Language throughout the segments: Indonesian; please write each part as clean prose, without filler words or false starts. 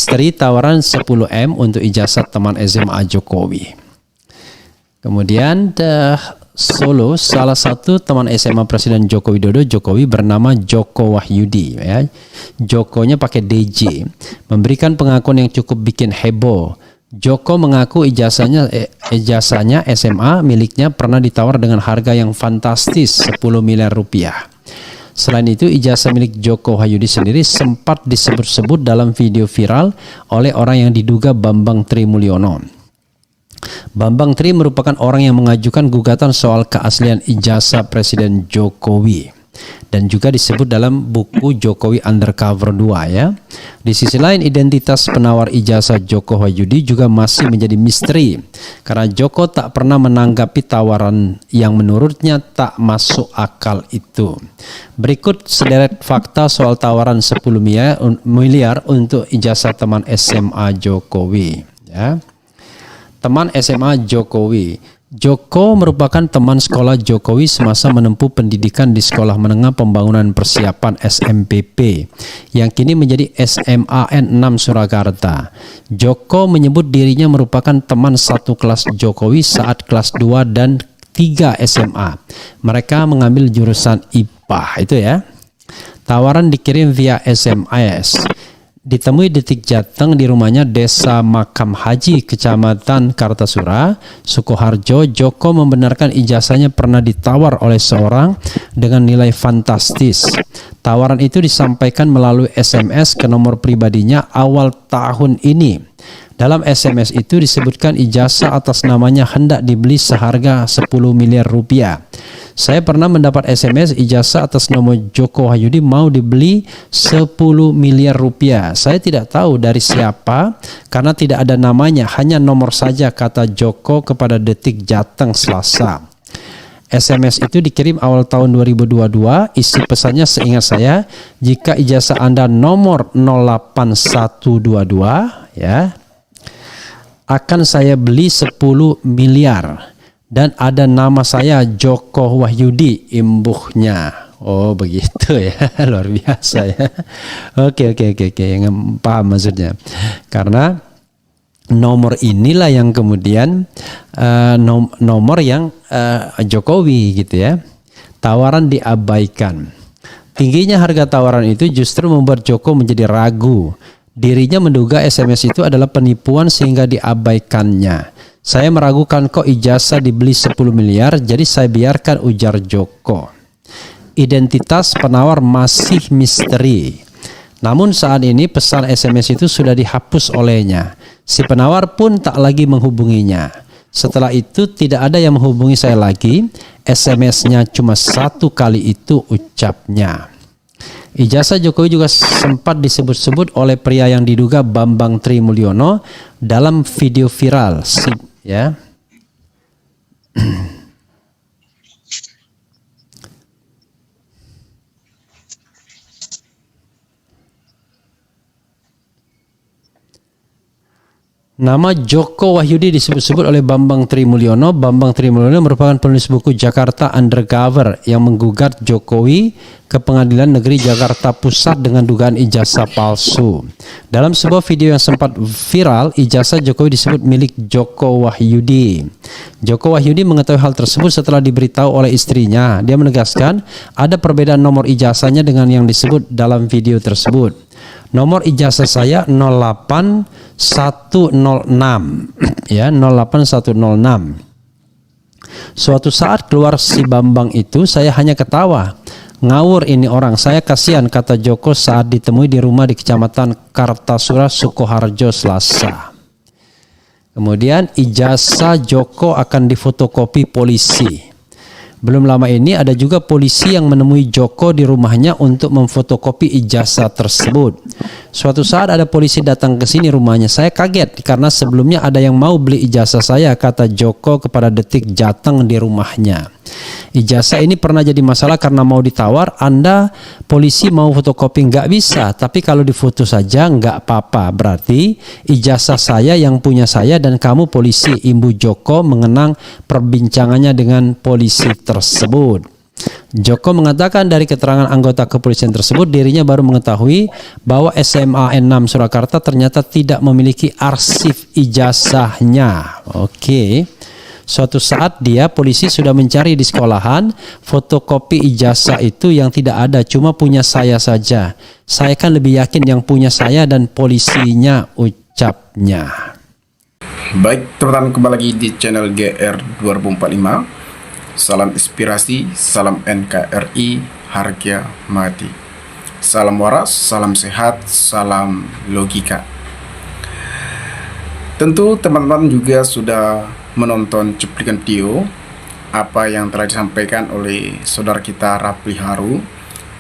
misteri tawaran 10M untuk ijazah teman SMA Jokowi. Kemudian Solo, salah satu teman SMA Presiden Joko Widodo, Jokowi, bernama Joko Wahyudi, ya. Jokonya pakai DJ, memberikan pengakuan yang cukup bikin heboh. Joko mengaku ijazahnya SMA miliknya pernah ditawar dengan harga yang fantastis, 10 miliar rupiah. Selain itu, ijazah milik Joko Wahyudi sendiri sempat disebut-sebut dalam video viral oleh orang yang diduga Bambang Trimulyono. Bambang Tri merupakan orang yang mengajukan gugatan soal keaslian ijazah Presiden Jokowi dan juga disebut dalam buku Jokowi Undercover 2, ya. Di sisi lain, identitas penawar ijazah Joko Wahyudi juga masih menjadi misteri karena Joko tak pernah menanggapi tawaran yang menurutnya tak masuk akal itu. Berikut sederet fakta soal tawaran 10 miliar untuk ijazah teman SMA Jokowi, ya. Teman SMA Jokowi. Joko merupakan teman sekolah Jokowi semasa menempuh pendidikan di Sekolah Menengah Pembangunan Persiapan SMPP yang kini menjadi SMAN 6 Surakarta. Joko menyebut dirinya merupakan teman satu kelas Jokowi saat kelas 2 dan 3 SMA. Mereka mengambil jurusan IPA, itu ya. Tawaran dikirim via SMS. Ditemui Detik Jateng di rumahnya Desa Makam Haji, Kecamatan Kartasura, Sukoharjo. Joko membenarkan ijazahnya pernah ditawar oleh seorang dengan nilai fantastis. Tawaran itu disampaikan melalui SMS ke nomor pribadinya awal tahun ini. Dalam SMS itu disebutkan ijazah atas namanya hendak dibeli seharga 10 miliar rupiah. Saya pernah mendapat SMS ijazah atas nama Joko Wahyudi mau dibeli 10 miliar rupiah. Saya tidak tahu dari siapa karena tidak ada namanya, hanya nomor saja, kata Joko kepada Detik Jateng Selasa. SMS itu dikirim awal tahun 2022. Isi pesannya seingat saya, jika ijazah Anda nomor 08122, ya, akan saya beli 10 miliar. Dan ada nama saya Joko Wahyudi, imbuhnya. Oh begitu ya, luar biasa ya. Oke, yang paham maksudnya. Karena nomor inilah yang kemudian nomor yang Jokowi gitu ya. Tawaran diabaikan. Tingginya harga tawaran itu justru membuat Joko menjadi ragu. Dirinya menduga SMS itu adalah penipuan sehingga diabaikannya. Saya meragukan kok ijazah dibeli 10 miliar, jadi saya biarkan, ujar Joko. Identitas penawar masih misteri. Namun saat ini pesan SMS itu sudah dihapus olehnya. Si penawar pun tak lagi menghubunginya. Setelah itu tidak ada yang menghubungi saya lagi. SMS-nya cuma satu kali itu, ucapnya. Ijazah Jokowi juga sempat disebut-sebut oleh pria yang diduga Bambang Trimulyono dalam video viral, ya. Nama Joko Wahyudi disebut-sebut oleh Bambang Trimulyono. Bambang Trimulyono merupakan penulis buku Jakarta Undercover yang menggugat Jokowi ke Pengadilan Negeri Jakarta Pusat dengan dugaan ijazah palsu. Dalam sebuah video yang sempat viral, ijazah Jokowi disebut milik Joko Wahyudi. Joko Wahyudi mengetahui hal tersebut setelah diberitahu oleh istrinya. Dia menegaskan ada perbedaan nomor ijazahnya dengan yang disebut dalam video tersebut. Nomor ijazah saya 08106, ya, 08106. Suatu saat keluar si Bambang itu, saya hanya ketawa. Ngawur ini orang, saya kasihan, kata Joko saat ditemui di rumah di Kecamatan Kartasura, Sukoharjo, Selasa. Kemudian ijazah Joko akan difotokopi polisi. Belum lama ini ada juga polisi yang menemui Joko di rumahnya untuk memfotokopi ijazah tersebut. Suatu saat ada polisi datang ke sini rumahnya. Saya kaget karena sebelumnya ada yang mau beli ijazah saya, kata Joko kepada Detik Jateng di rumahnya. Ijazah ini pernah jadi masalah karena mau ditawar, Anda polisi mau fotokopi nggak bisa, tapi kalau difoto saja nggak apa-apa. Berarti ijazah saya yang punya saya dan kamu polisi, imbu Joko mengenang perbincangannya dengan polisi tersebut. Joko mengatakan dari keterangan anggota kepolisian tersebut dirinya baru mengetahui bahwa SMA N6 Surakarta ternyata tidak memiliki arsip ijazahnya. Oke. Suatu saat polisi sudah mencari di sekolahan fotokopi ijazah itu yang tidak ada, cuma punya saya saja. Saya kan lebih yakin yang punya saya dan polisinya, ucapnya. Baik teman-teman, kembali lagi di channel GR 2045. Salam inspirasi, salam NKRI, harga mati. Salam waras, salam sehat, salam logika. Tentu teman-teman juga sudah menonton cuplikan video apa yang telah disampaikan oleh saudara kita Rapli Haru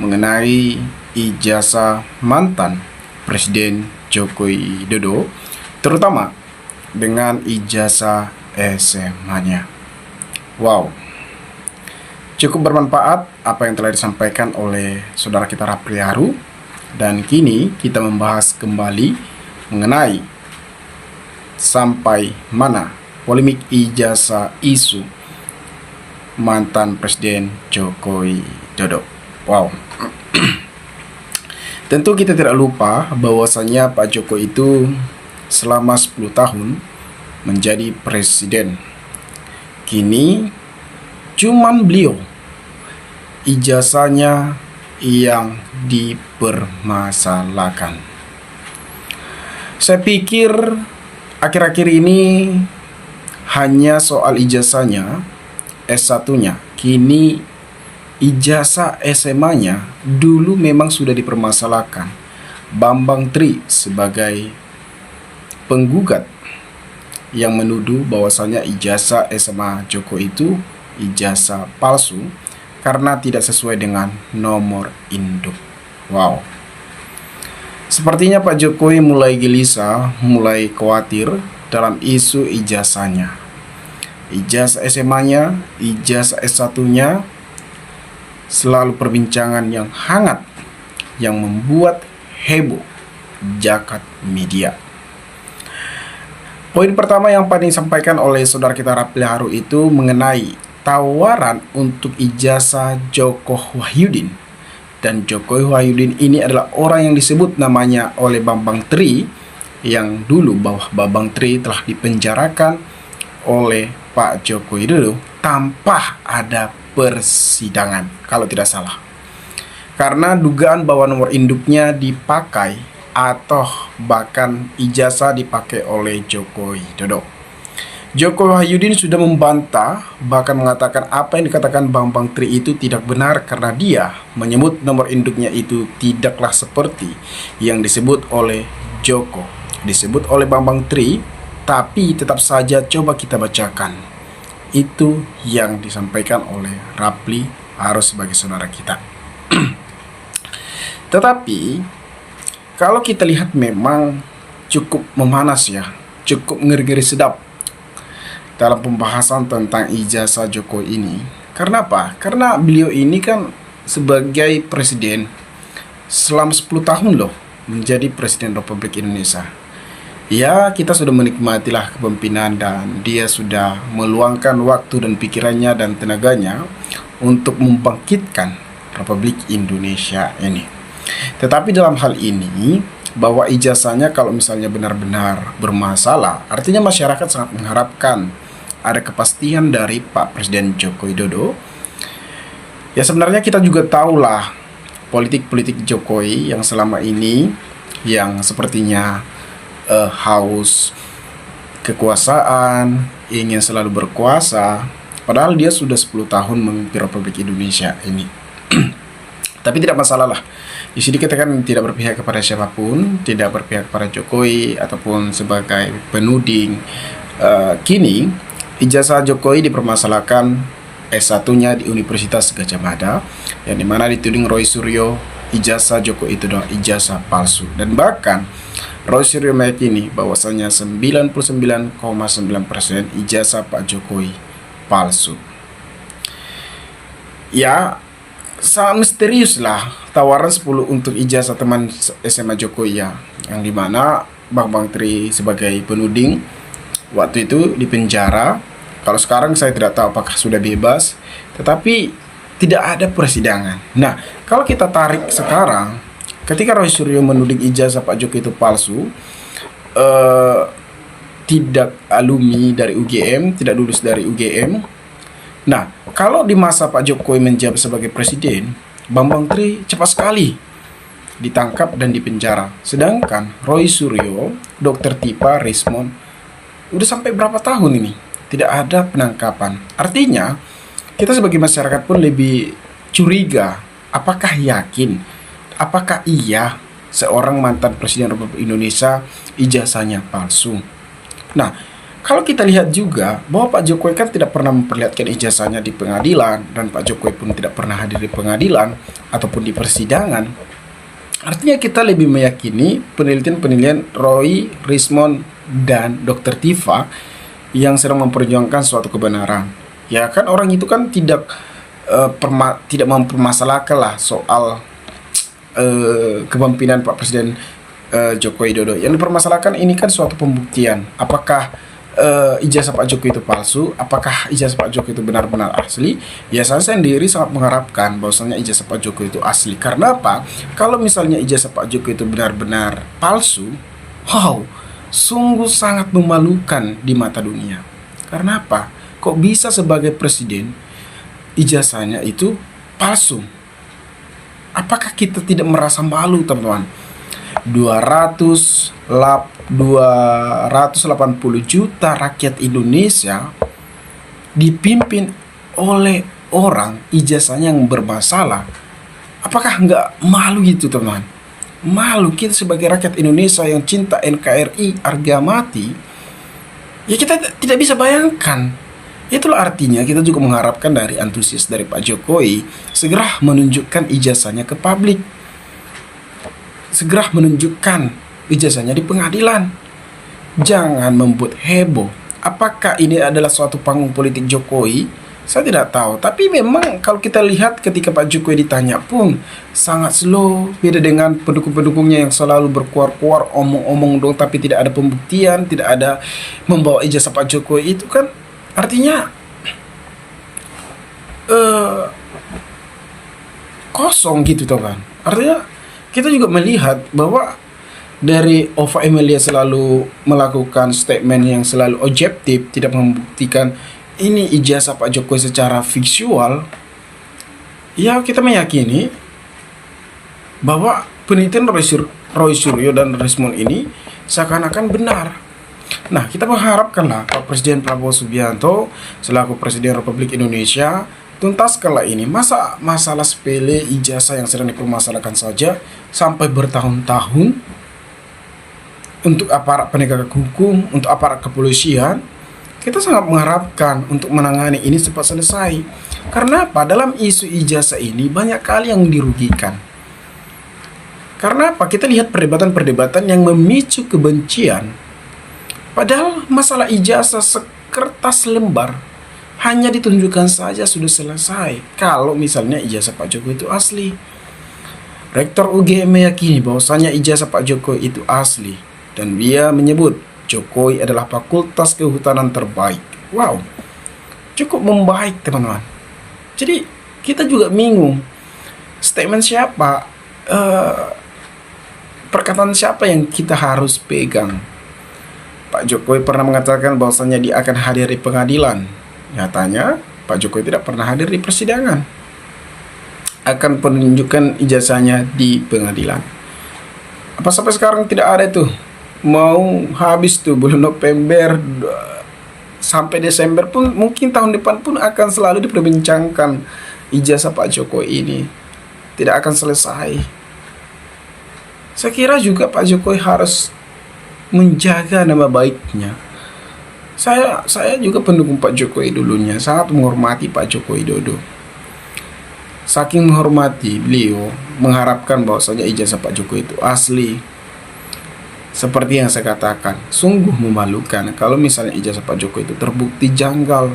mengenai ijazah mantan Presiden Joko Widodo, terutama dengan ijazah SMA-nya. Wow, cukup bermanfaat apa yang telah disampaikan oleh saudara kita Rapli Haru, dan kini kita membahas kembali mengenai sampai mana polemik ijazah isu mantan Presiden Joko Widodo. Wow. Tentu kita tidak lupa bahwasanya Pak Joko itu selama 10 tahun menjadi presiden. Kini cuman beliau ijazahnya yang dipermasalahkan. Saya pikir akhir-akhir ini hanya soal ijazahnya, S1-nya. Kini ijazah SMA-nya dulu memang sudah dipermasalahkan. Bambang Tri sebagai penggugat yang menuduh bahwasanya ijazah SMA Joko itu ijazah palsu karena tidak sesuai dengan nomor induk. Wow. Sepertinya Pak Jokowi mulai gelisah, mulai khawatir dalam isu ijazahnya. Ijazah SMA-nya, ijazah S1-nya selalu perbincangan yang hangat yang membuat heboh jagat media. Poin pertama yang paling disampaikan oleh saudara kita Rapli Haru itu mengenai tawaran untuk ijazah Joko Wahyudin. Dan Joko Wahyudin ini adalah orang yang disebut namanya oleh Bambang Tri, yang dulu bahwa Bambang Tri telah dipenjarakan oleh Pak Joko Widodo tanpa ada persidangan kalau tidak salah, karena dugaan bahwa nomor induknya dipakai atau bahkan ijazah dipakai oleh Joko Widodo. Joko Wahyudin sudah membantah, bahkan mengatakan apa yang dikatakan Bambang Tri itu tidak benar karena dia menyebut nomor induknya itu tidaklah seperti yang disebut oleh Joko, disebut oleh Bambang Tri. Tapi tetap saja coba kita bacakan itu yang disampaikan oleh Rapli Haru sebagai saudara kita. Tetapi kalau kita lihat memang cukup memanas ya, cukup ngeri-ngeri sedap dalam pembahasan tentang ijazah Joko ini. Karena apa? Karena beliau ini kan sebagai presiden selama 10 tahun loh menjadi Presiden Republik Indonesia. Ya, kita sudah menikmatilah kepemimpinan dan dia sudah meluangkan waktu dan pikirannya dan tenaganya untuk membangkitkan Republik Indonesia ini. Tetapi dalam hal ini, bahwa ijazahnya kalau misalnya benar-benar bermasalah, artinya masyarakat sangat mengharapkan ada kepastian dari Pak Presiden Joko Widodo. Ya sebenarnya kita juga tahulah politik-politik Jokowi yang selama ini yang sepertinya haus kekuasaan, ingin selalu berkuasa, padahal dia sudah 10 tahun memimpin Republik Indonesia ini. Tapi tidak masalah lah. Di sini kita kan tidak berpihak kepada siapapun, tidak berpihak kepada Jokowi ataupun sebagai penuding. Kini ijazah Jokowi dipermasalahkan S1-nya di Universitas Gadjah Mada, yang dimana dituding Roy Suryo ijazah Joko itu adalah ijazah palsu. Dan bahkan Roy Suryo meyakini bahwasanya 99,9% ijazah Pak Jokowi palsu. Ya, sangat misterius lah tawaran 10 untuk ijazah teman SMA Jokowi ya, yang dimana Bambang Tri sebagai penuding waktu itu di penjara. Kalau sekarang saya tidak tahu apakah sudah bebas, tetapi tidak ada persidangan. Nah, kalau kita tarik sekarang, ketika Roy Suryo menuding ijazah Pak Jokowi itu palsu, tidak alumni dari UGM, tidak lulus dari UGM. Nah, kalau di masa Pak Jokowi menjabat sebagai presiden, Bambang Tri cepat sekali ditangkap dan dipenjara. Sedangkan Roy Suryo, Dr. Tipa, Rismond, udah sampai berapa tahun ini tidak ada penangkapan. Artinya, kita sebagai masyarakat pun lebih curiga, apakah yakin, apakah iya seorang mantan Presiden Republik Indonesia ijazahnya palsu. Nah, kalau kita lihat juga bahwa Pak Jokowi kan tidak pernah memperlihatkan ijazahnya di pengadilan, dan Pak Jokowi pun tidak pernah hadir di pengadilan ataupun di persidangan. Artinya kita lebih meyakini penelitian-penelitian Roy, Rismond, dan Dr. Tifa yang sedang memperjuangkan suatu kebenaran. Ya kan, orang itu kan tidak mempermasalahkan lah soal kepemimpinan Pak Presiden Joko Widodo. Yang dipermasalahkan ini kan suatu pembuktian. Apakah ijazah Pak Jokowi itu palsu? Apakah ijazah Pak Jokowi itu benar-benar asli? Ya, saya sendiri sangat mengharapkan bahwasanya ijazah Pak Jokowi itu asli. Karena apa? Kalau misalnya ijazah Pak Jokowi itu benar-benar palsu, wow, sungguh sangat memalukan di mata dunia. Karena apa? Kok bisa sebagai presiden ijazahnya itu palsu? Apakah kita tidak merasa malu, teman-teman? 280 juta rakyat Indonesia dipimpin oleh orang ijazahnya yang bermasalah. Apakah nggak malu gitu, teman-teman? Malu kita sebagai rakyat Indonesia yang cinta NKRI harga mati. Ya, kita tidak bisa bayangkan. Itulah artinya kita juga mengharapkan dari antusias dari Pak Jokowi segera menunjukkan ijazahnya ke publik. Segera menunjukkan ijazahnya di pengadilan. Jangan membuat heboh. Apakah ini adalah suatu panggung politik Jokowi? Saya tidak tahu. Tapi memang kalau kita lihat ketika Pak Jokowi ditanya pun sangat slow. Beda dengan pendukung-pendukungnya yang selalu berkuar-kuar, omong-omong dong, tapi tidak ada pembuktian, tidak ada membawa ijazah Pak Jokowi. Itu kan artinya kosong gitu, teman. Artinya kita juga melihat bahwa dari Ova Emilia selalu melakukan statement yang selalu objektif, tidak membuktikan ini ijazah Pak Jokowi secara visual. Ya, kita meyakini bahwa penelitian Roy Suryo dan Rismond ini seakan-akan benar. Nah, kita mengharapkanlah Pak Presiden Prabowo Subianto selaku Presiden Republik Indonesia tuntaskanlah ini. Masa masalah sepele ijazah yang sedang dipermasalahkan saja sampai bertahun-tahun untuk aparat penegak hukum, untuk aparat kepolisian. Kita sangat mengharapkan untuk menangani ini cepat selesai. Karena apa? Dalam isu ijazah ini banyak kali yang dirugikan. Karena apa? Kita lihat perdebatan-perdebatan yang memicu kebencian. Padahal masalah ijazah sekertas lembar hanya ditunjukkan saja sudah selesai. Kalau misalnya ijazah Pak Jokowi itu asli. Rektor UGM meyakini bahwasanya ijazah Pak Jokowi itu asli. Dan dia menyebut Jokowi adalah fakultas kehutanan terbaik. Wow, cukup membaik, teman-teman. Jadi kita juga bingung. Statement siapa? Perkataan siapa yang kita harus pegang? Pak Jokowi pernah mengatakan bahwasanya dia akan hadir di pengadilan. Nyatanya Pak Jokowi tidak pernah hadir di persidangan. Akan penunjukan ijazahnya di pengadilan. Apa sampai sekarang tidak ada tuh? Mau habis tuh bulan November sampai Desember pun, mungkin tahun depan pun akan selalu diperbincangkan ijazah Pak Jokowi ini. Tidak akan selesai. Saya kira juga Pak Jokowi harus menjaga nama baiknya. Saya juga pendukung Pak Jokowi dulunya, sangat menghormati Pak Jokowi Dodo. Saking menghormati beliau, mengharapkan bahwasanya ijazah Pak Jokowi itu asli. Seperti yang saya katakan, sungguh memalukan kalau misalnya ijazah Pak Jokowi itu terbukti janggal.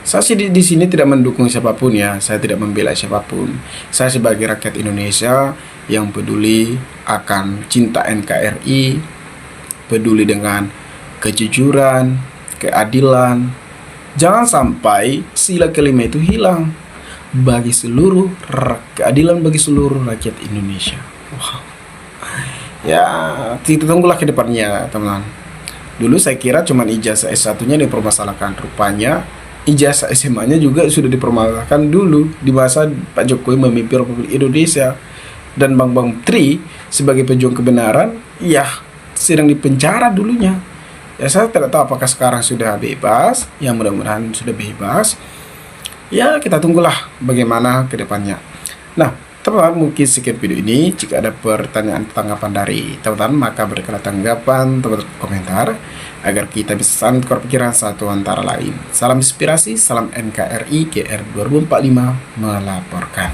Saya sih di sini tidak mendukung siapapun ya, saya tidak membela siapapun. Saya sebagai rakyat Indonesia yang peduli akan cinta NKRI, peduli dengan kejujuran, keadilan. Jangan sampai sila kelima itu hilang. bagi seluruh keadilan bagi seluruh rakyat Indonesia. Wow. Ya, kita tunggulah ke depannya, teman-teman. Dulu saya kira cuma ijazah S1-nya dipermasalahkan. Rupanya ijazah SMA-nya juga sudah dipermasalahkan dulu di masa Pak Jokowi memimpin Republik Indonesia. Dan Bang Tri sebagai pejuang kebenaran, ya sedang dipenjara dulunya. Ya saya tidak tahu apakah sekarang sudah bebas. Ya mudah-mudahan sudah bebas. Ya kita tunggulah bagaimana ke depannya. Nah, teman-teman, mungkin sekian video ini. Jika ada pertanyaan tanggapan dari teman-teman, maka berikanlah tanggapan, teman-teman komentar, agar kita bisa saling tukar pikiran satu antara lain. Salam inspirasi, salam NKRI GR 2045 melaporkan.